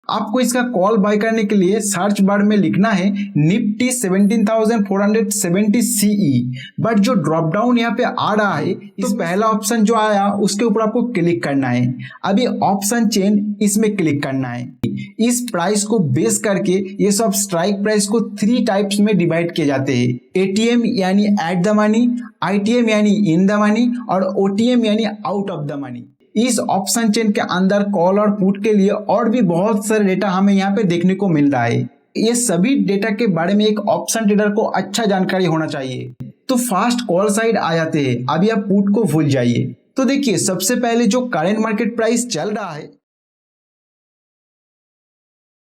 आपको इसका call bye करने के लिए सर्च बार में लिखना है निफ्टी 17,470 सीई। बट जो ड्रॉप डाउन यहाँ पे आ रहा है, इस पहला ऑप्शन जो आया उसके ऊपर आपको क्लिक करना है। अभी ऑप्शन चेन इसमें क्लिक करना है। इस प्राइस को बेस करके ये सब स्ट्राइक प्राइस को 3 टाइप्स में डिवाइड किए जाते हैं। एटीएम यानी एट द मनी, आईटीएम यानी इन द मनी और ओटीएम यानी आउट ऑफ द मनी। इस ऑप्शन चेन के अंदर कॉल और पुट के लिए और भी बहुत सारे डेटा हमें यहाँ पे देखने को मिल रहा है। ये सभी डेटा के बारे में एक ऑप्शन ट्रेडर को अच्छा जानकारी होना चाहिए। तो फास्ट कॉल साइड आ जाते हैं। अभी आप पुट को भूल जाइए। तो देखिए, सबसे पहले जो करंट मार्केट प्राइस चल रहा है,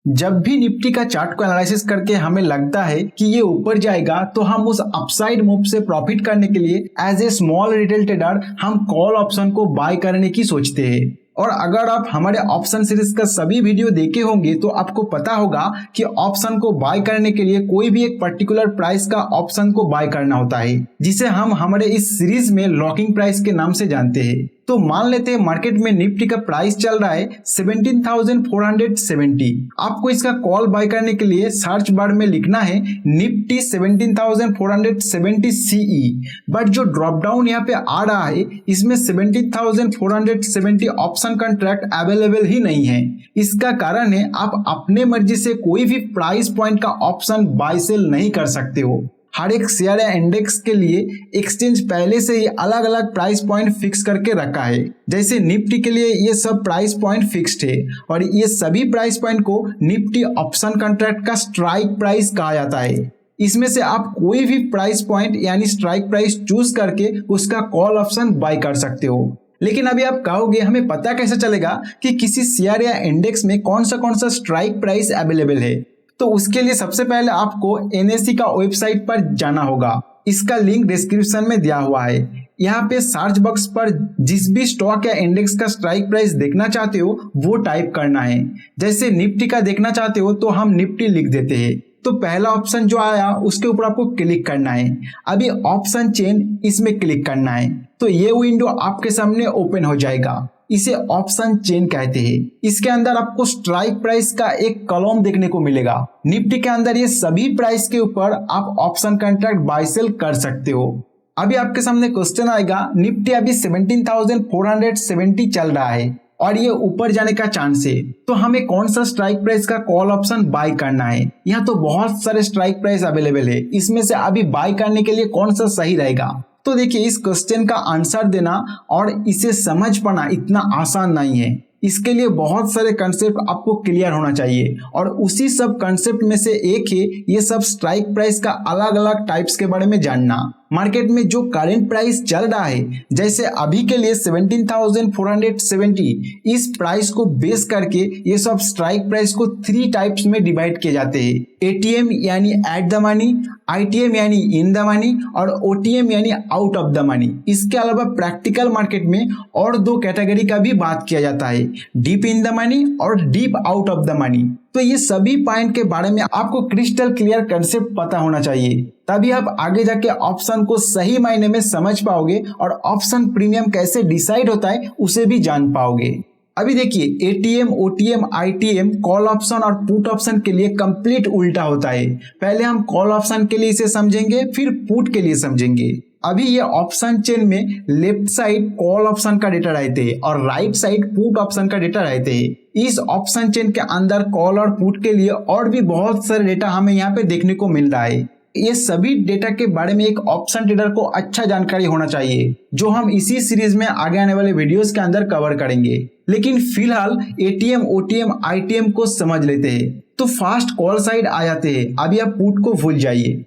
जब भी निफ्टी का चार्ट को एनालिसिस करके हमें लगता है कि ये ऊपर जाएगा, तो हम उस अपसाइड मूव से प्रॉफिट करने के लिए as a small retail trader हम कॉल ऑप्शन को बाय करने की सोचते हैं। और अगर आप हमारे ऑप्शन सीरीज का सभी वीडियो देखे होंगे तो आपको पता होगा कि ऑप्शन को बाय करने के लिए कोई भी एक पर्टिकुलर प्राइस का ऑप्शन को बाय करना होता है, जिसे हम हमारे इस सीरीज में लॉकिंग प्राइस के नाम से जानते हैं। तो मान लेते हैं मार्केट में निफ्टी का प्राइस चल रहा है 17,470। आपको इसका कॉल बाय करने के लिए सर्च बार में लिखना है निफ्टी 17,470 सीई। बट जो ड्रॉप डाउन यहाँ पे आ रहा है, इसमें 17,470 ऑप्शन कॉन्ट्रैक्ट अवेलेबल ही नहीं है। इसका कारण है आप अपने मर्जी से कोई भी प्राइस पॉइंट का ऑप्शन बाय सेल नहीं कर सकते हो। हर एक शेयर या इंडेक्स के लिए एक्सचेंज पहले से ही अलग अलग प्राइस पॉइंट फिक्स करके रखा है। जैसे निफ्टी के लिए ये सब प्राइस पॉइंट फिक्स्ड है और ये सभी प्राइस पॉइंट को निफ्टी ऑप्शन कॉन्ट्रैक्ट का स्ट्राइक प्राइस कहा जाता है। इसमें से आप कोई भी प्राइस पॉइंट यानी स्ट्राइक प्राइस चूज करके उसका कॉल ऑप्शन बाय कर सकते हो। लेकिन अभी आप कहोगे हमें पता कैसे चलेगा कि किसी शेयर या इंडेक्स में कौन सा स्ट्राइक प्राइस अवेलेबल है? तो उसके लिए सबसे पहले आपको एनएसई का वेबसाइट पर जाना होगा। इसका लिंक डिस्क्रिप्शन में दिया हुआ है। यहाँ पे सर्च बॉक्स पर जिस भी स्टॉक या इंडेक्स का स्ट्राइक प्राइस देखना चाहते हो वो टाइप करना है। जैसे निफ्टी का देखना चाहते हो तो हम निफ्टी लिख देते हैं। तो पहला ऑप्शन जो आया उसके ऊपर आपको क्लिक करना है। अभी ऑप्शन चेन इसमें क्लिक करना है। तो ये विंडो आपके सामने ओपन हो जाएगा। इसे ऑप्शन चेन कहते हैं। इसके अंदर आपको स्ट्राइक प्राइस का एक कॉलम देखने को मिलेगा। निफ्टी के अंदर ये सभी प्राइस के ऊपर आप ऑप्शन कॉन्ट्रैक्ट बाय सेल कर सकते हो। अभी आपके सामने क्वेश्चन आएगा, निफ्टी अभी 17,470 चल रहा है और ये ऊपर जाने का चांस है, तो हमें कौन सा स्ट्राइक प्राइस का कॉल ऑप्शन बाय करना है? यहाँ तो बहुत सारे स्ट्राइक प्राइस अवेलेबल है। इसमें से अभी बाय करने के लिए कौन सा सही रहेगा? तो देखिए, इस क्वेश्चन का आंसर देना और इसे समझ पाना इतना आसान नहीं है। इसके लिए बहुत सारे कंसेप्ट आपको क्लियर होना चाहिए और उसी सब कंसेप्ट में से एक है ये सब स्ट्राइक प्राइस का अलग अलग टाइप्स के बारे में जानना। मार्केट में जो करंट प्राइस चल रहा है, जैसे अभी के लिए 17,470, इस प्राइस को बेस करके ये सब स्ट्राइक प्राइस को 3 टाइप्स में डिवाइड किए जाते हैं। एटीएम यानी एट द मनी, आईटीएम यानी इन द मनी और ओटीएम यानी आउट ऑफ द मनी। इसके अलावा प्रैक्टिकल मार्केट में और 2 कैटेगरी का भी बात किया जाता है, डीप इन द मनी और deep out of the money. तो ये सभी पॉइंट के बारे में आपको क्रिस्टल क्लियर कंसेप्ट पता होना चाहिए, तभी आप आगे जाके ऑप्शन को सही मायने में समझ पाओगे और ऑप्शन प्रीमियम कैसे डिसाइड होता है उसे भी जान पाओगे। अभी देखिए, ATM, OTM, ITM call option और पुट ऑप्शन के लिए कंप्लीट उल्टा होता है। पहले हम कॉल ऑप्शन के लिए इसे समझेंगे, फिर पुट के लिए समझेंगे। अभी ये ऑप्शन चेन में लेफ्ट साइड कॉल ऑप्शन का डेटा रहते हैं और राइट साइड पुट ऑप्शन का डेटा रहते हैं। इस ऑप्शन चेन के अंदर कॉल और पुट के लिए और भी बहुत सारे डेटा हमें यहाँ पे देखने को मिल रहा है। ये सभी डेटा के बारे में एक ऑप्शन ट्रेडर को अच्छा जानकारी होना चाहिए, जो हम इसी सीरीज में आगे आने वाले वीडियोस के अंदर कवर करेंगे। लेकिन फिलहाल एटीएम, ओटीएम, आईटीएम को समझ लेते हैं। तो फास्ट कॉल साइड आ जाते हैं। अभी आप पुट को भूल जाइए।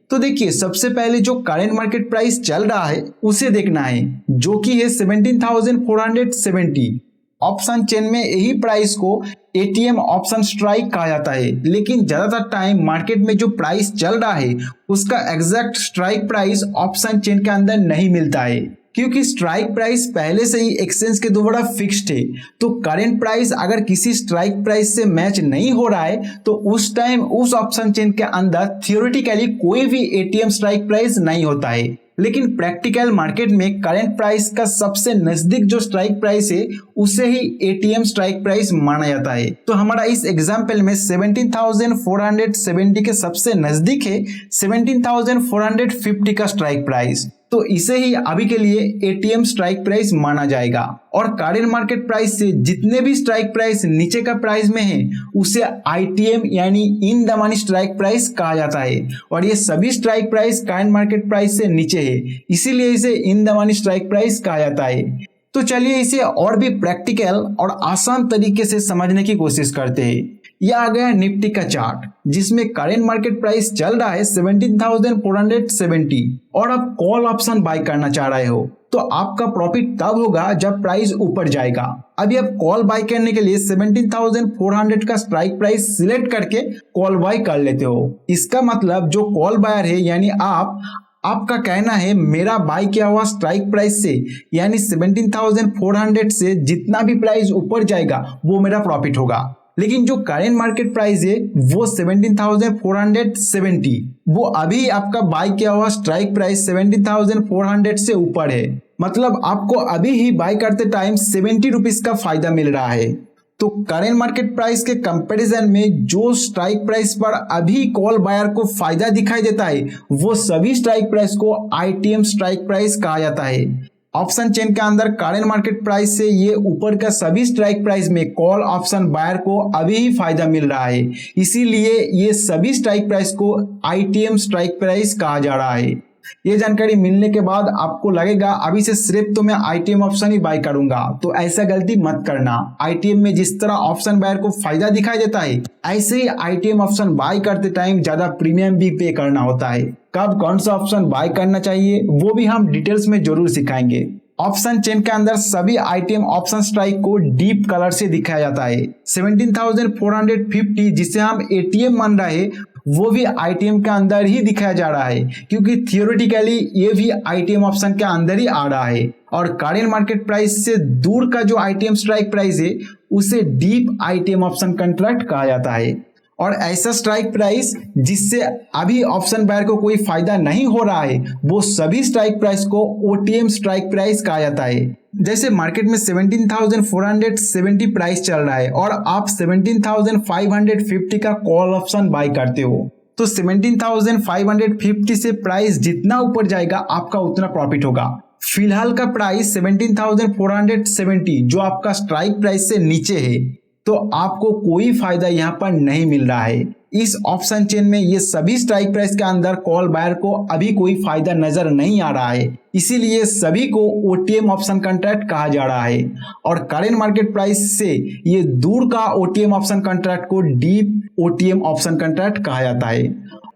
तो देखिए, सबसे पहले जो करंट मार्केट प्राइस चल रहा है उसे देखना है, जो कि है 17,470। ऑप्शन चेन में यही प्राइस को एटीएम ऑप्शन स्ट्राइक कहा जाता है। लेकिन ज्यादातर टाइम मार्केट में जो प्राइस चल रहा है उसका exact strike price option chain के अंदर नहीं मिलता है, क्योंकि स्ट्राइक प्राइस पहले से ही एक्सचेंज के द्वारा फिक्स्ड है। तो करंट प्राइस अगर किसी स्ट्राइक प्राइस से मैच नहीं हो रहा है तो उस टाइम उस ऑप्शन चेन के अंदर थियोरेटिकली कोई भी एटीएम स्ट्राइक प्राइस नहीं होता है। लेकिन प्रैक्टिकल मार्केट में करंट प्राइस का सबसे नजदीक जो स्ट्राइक प्राइस है उसे ही एटीएम स्ट्राइक प्राइस माना जाता है। तो हमारा इस एग्जाम्पल में 17,470 के सबसे नजदीक है 17,450 का स्ट्राइक प्राइस, तो इसे ही अभी के लिए एटीएम स्ट्राइक प्राइस माना जाएगा। और करंट मार्केट प्राइस से जितने भी स्ट्राइक प्राइस नीचे का प्राइस में है उसे आईटीएम यानी in the money strike price कहा जाता है, और ये सभी strike price current market price से नीचे है, इसीलिए इसे in the money strike price कहा जाता है। तो चलिए इसे और भी प्रैक्टिकल और आसान तरीके से समझने की कोशिश करते हैं। यह आ गया निफ्टी का चार्ट जिसमें करंट मार्केट प्राइस चल रहा है 17,470 और आप कॉल ऑप्शन बाय करना चाह रहे हो, तो आपका प्रॉफिट तब होगा जब प्राइस ऊपर जाएगा। अभी आप कॉल बाय करने के लिए 17,400 का स्ट्राइक प्राइस सिलेक्ट करके कॉल बाय कर लेते हो। इसका मतलब जो कॉल बायर है यानी आपका कहना है मेरा बाय किया हुआ स्ट्राइक प्राइस से यानी 17,400 से जितना भी प्राइस ऊपर जाएगा वो मेरा प्रॉफिट होगा। लेकिन जो करंट मार्केट प्राइस है वो 17,470, वो अभी आपका बाय किया हुआ स्ट्राइक प्राइस 17,400 से ऊपर है, मतलब आपको अभी ही बाय करते टाइम 70 रुपीज का फायदा मिल रहा है। तो करंट मार्केट प्राइस के कंपैरिजन में जो स्ट्राइक प्राइस पर अभी कॉल बायर को फायदा दिखाई देता है वो सभी स्ट्राइक प्राइस को आईटीएम स्ट्राइक प्राइस कहा जाता है। ऑप्शन चेन के अंदर करंट मार्केट प्राइस से ये ऊपर का सभी स्ट्राइक प्राइस में कॉल ऑप्शन बायर को अभी ही फायदा मिल रहा है, इसीलिए ये सभी स्ट्राइक प्राइस को आईटीएम स्ट्राइक प्राइस कहा जा रहा है। ये जानकारी मिलने के बाद आपको लगेगा अभी से सिर्फ तो मैं आईटीएम ऑप्शन ही बाय करूंगा, तो ऐसा गलती मत करना। आईटीएम में जिस तरह ऑप्शन बायर को फायदा दिखाई देता है ऐसे ही आईटीएम ऑप्शन बाय करते टाइम ज्यादा प्रीमियम भी पे करना होता है। कब कौन सा ऑप्शन बाय करना चाहिए वो भी हम डिटेल्स में जरूर सिखाएंगे। ऑप्शन चेन के अंदर सभी आईटीएम ऑप्शन स्ट्राइक को डीप कलर से दिखाया जाता है। 17,450 जिसे हम एटीएम मान रहे हैं वो भी आईटीएम के अंदर ही दिखाया जा रहा है, क्योंकि थियोरेटिकली ये भी आईटीएम ऑप्शन के अंदर ही आ रहा है। और करंट मार्केट प्राइस से दूर का जो आईटीएम स्ट्राइक प्राइस है उसे डीप आईटीएम ऑप्शन कॉन्ट्रैक्ट कहा जाता है। और ऐसा स्ट्राइक प्राइस जिससे अभी ऑप्शन बायर को कोई फायदा नहीं हो रहा है वो सभी स्ट्राइक प्राइस को ओटीएम स्ट्राइक प्राइस कहा जाता है। जैसे मार्केट में 17,470 प्राइस चल रहा है और आप 17,550 का कॉल ऑप्शन बाय करते हो, तो 17,550 से प्राइस जितना ऊपर जाएगा आपका उतना प्रॉफिट होगा। फिलहाल का प्राइस 17,470 जो आपका स्ट्राइक प्राइस से नीचे है, तो आपको कोई फायदा यहाँ पर नहीं मिल रहा है। इस ऑप्शन चेन में ये सभी स्ट्राइक प्राइस के अंदर कॉल बायर को अभी कोई फायदा नजर नहीं आ रहा है, इसीलिए सभी को ओटीएम ऑप्शन कॉन्ट्रैक्ट कहा जा रहा है। और करंट मार्केट प्राइस से ये दूर का ओटीएम ऑप्शन कॉन्ट्रैक्ट को डीप ओटीएम ऑप्शन कॉन्ट्रैक्ट कहा जाता है।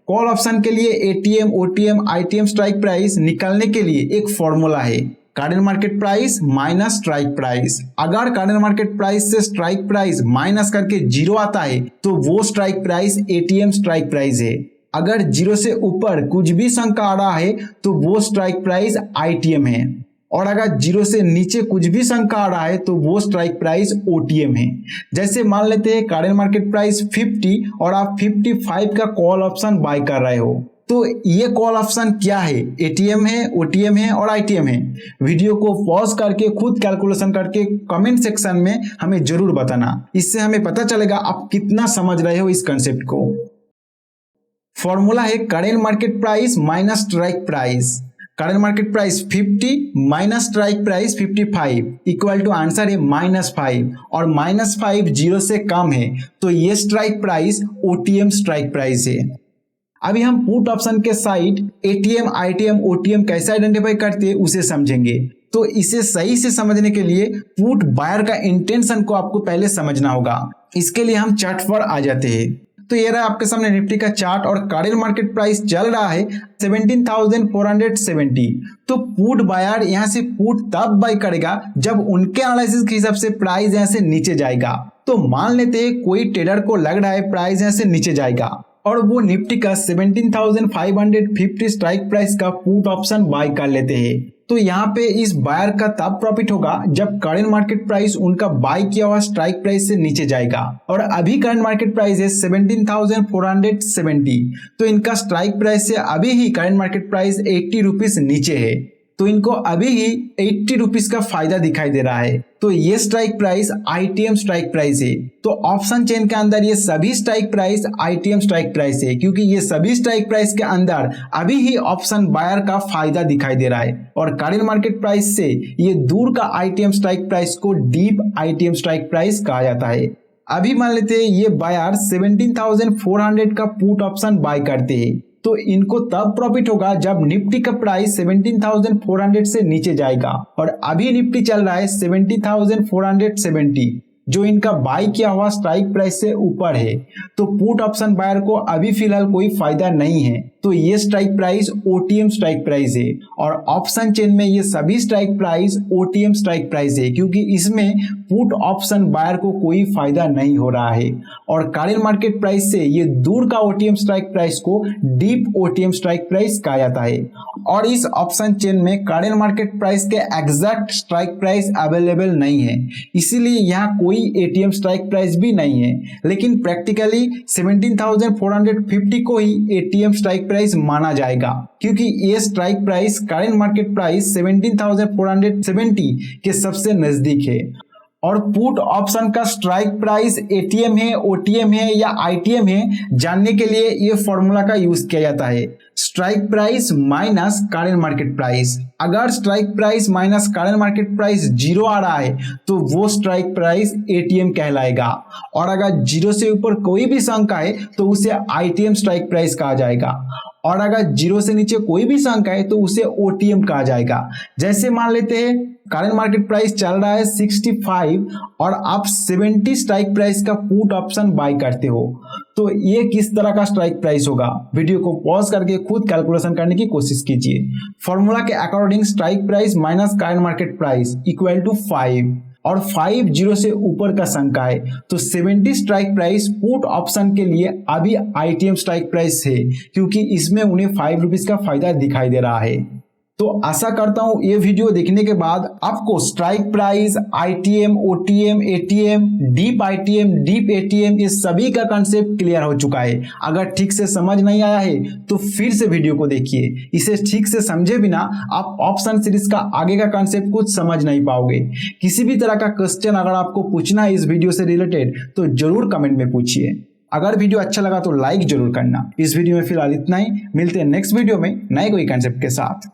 कॉल ऑप्शन के लिए ATM, OTM, ITM strike price निकालने के लिए एक फॉर्मूला है, current market price minus strike price. अगर करंट मार्केट प्राइस से स्ट्राइक प्राइस माइनस करके 0 आता है तो वो strike price ATM strike price है। अगर 0 से ऊपर कुछ भी संख्या आ रहा है तो वो स्ट्राइक प्राइस आईटीएम है, और अगर 0 से नीचे कुछ भी संख्या आ रहा है तो वो स्ट्राइक प्राइस ओटीएम है। जैसे मान लेते हैं करंट मार्केट प्राइस 50 और आप 55 का कॉल ऑप्शन बाय कर रहे हो, तो ये कॉल ऑप्शन क्या है, एटीएम है, ओटीएम है और आईटीएम है। वीडियो को पॉज करके खुद कैलकुलेशन करके कमेंट सेक्शन में हमें जरूर बताना, इससे हमें पता चलेगा आप कितना समझ रहे हो इस कंसेप्ट को। फॉर्मूला है current market price minus strike price. Current market price 50 minus strike price 55 equal to answer है -5, और -5 0 से कम है तो ये strike price OTM strike price है। अभी हम पुट ऑप्शन के साइड एटीएम, आईटीएम, ओटीएम कैसे आइडेंटिफाई करते हैं उसे समझेंगे। तो इसे सही से समझने के लिए पुट बायर का इंटेंशन को आपको पहले समझना होगा। इसके लिए हम चार्ट पर आ जाते हैं। तो ये रहा आपके सामने निफ्टी का चार्ट और करंट मार्केट प्राइस चल रहा है 17,470। तो पुट बायर यहाँ से पुट तब बाय करेगा जब उनके एनालिसिस के हिसाब से प्राइस यहाँ से नीचे जाएगा। तो मान लेते हैं कोई ट्रेडर को लग रहा है प्राइस यहाँ से नीचे जाएगा और वो निफ्टी का 17,550 स्ट्राइक प्राइस का पुट ऑप्शन बाय कर लेते हैं। तो यहाँ पे इस बायर का तब प्रॉफिट होगा जब करंट मार्केट प्राइस उनका बाय किया हुआ स्ट्राइक प्राइस से नीचे जाएगा। और अभी करंट मार्केट प्राइस है 17,470, तो इनका स्ट्राइक प्राइस से अभी ही करंट मार्केट प्राइस 80 रुपीज नीचे है, तो इनको अभी ही 80 रुपीज का फायदा दिखाई दे रहा है। तो ये strike price ITM strike price है। तो ऑप्शन चेन के अंदर ये सभी strike price ITM strike price है, क्योंकि ये सभी स्ट्राइक प्राइस के अंदर अभी ही ऑप्शन बायर का फायदा दिखाई दे रहा है। और करंट मार्केट प्राइस से ये दूर का ITM स्ट्राइक प्राइस को डीप ITM स्ट्राइक प्राइस कहा जाता है। अभी मान लेते हैं ये बायर 17,400 का पुट ऑप्शन बाय करते हैं, तो इनको तब प्रॉफिट होगा जब निफ्टी का प्राइस 17,400 से नीचे जाएगा। और अभी निफ्टी चल रहा है 70,470, जो इनका बाय किया हुआ स्ट्राइक प्राइस से ऊपर है। तो पुट ऑप्शन बायर को अभी फिलहाल कोई फायदा नहीं है। तो ये strike price OTM strike price है। और ऑप्शन चेन में ये सभी strike price OTM strike price है, क्योंकि इसमें पुट ऑप्शन बायर को कोई फायदा नहीं हो रहा है। और करंट मार्केट प्राइस से ये दूर का OTM स्ट्राइक प्राइस को डीप OTM स्ट्राइक प्राइस कहा जाता है। और इस ऑप्शन चेन में करंट मार्केट प्राइस के एग्जैक्ट स्ट्राइक प्राइस अवेलेबल नहीं है, इसीलिए यहाँ कोई ATM स्ट्राइक प्राइस भी नहीं है। लेकिन प्रैक्टिकली 17,450 को ही ATM स्ट्राइक प्राइस माना जाएगा, क्योंकि ये strike price current market price 17,470 के सबसे नजदीक है। और पुट ऑप्शन का स्ट्राइक प्राइस ATM है, OTM है या ITM है, जानने के लिए ये फॉर्मूला का यूज किया जाता है, strike price minus current market price. अगर strike price minus current market price 0 आ रहा है तो वो स्ट्राइक प्राइस ATM कहलाएगा। और अगर 0 से ऊपर कोई भी संख्या है तो उसे ITM स्ट्राइक प्राइस कहा जाएगा। और अगर 0 से नीचे कोई भी संख्या है तो उसे OTM कहा जाएगा। जैसे मान लेते हैं करंट मार्केट प्राइस चल रहा है 65 और आप 70 स्ट्राइक प्राइस का पुट ऑप्शन बाय करते हो, तो ये किस तरह का स्ट्राइक प्राइस होगा? वीडियो को पॉज करके खुद कैलकुलेशन करने की कोशिश कीजिए। फॉर्मूला के according strike price minus current market price equal to 5 और 5 0 से ऊपर का संख्या है, तो 70 स्ट्राइक प्राइस पुट ऑप्शन के लिए अभी ITM स्ट्राइक प्राइस है, क्योंकि इसमें उन्हें 5 रुपीज का फायदा दिखाई दे रहा है। तो आशा करता हूं ये वीडियो देखने के बाद आपको strike price, ITM, OTM, ATM, deep ITM, deep ATM, ये सभी का कंसेप्ट क्लियर हो चुका है। अगर ठीक से समझ नहीं आया है तो फिर से वीडियो को देखिए। इसे ठीक से समझे बिना आप ऑप्शन सीरीज का आगे का कंसेप्ट कुछ समझ नहीं पाओगे। किसी भी तरह का क्वेश्चन अगर आपको पूछना है इस वीडियो से रिलेटेड तो जरूर कमेंट में पूछिए। अगर वीडियो अच्छा लगा तो लाइक जरूर करना। इस वीडियो में फिलहाल इतना ही, मिलते हैं नेक्स्ट वीडियो में नए कोई कंसेप्ट के साथ।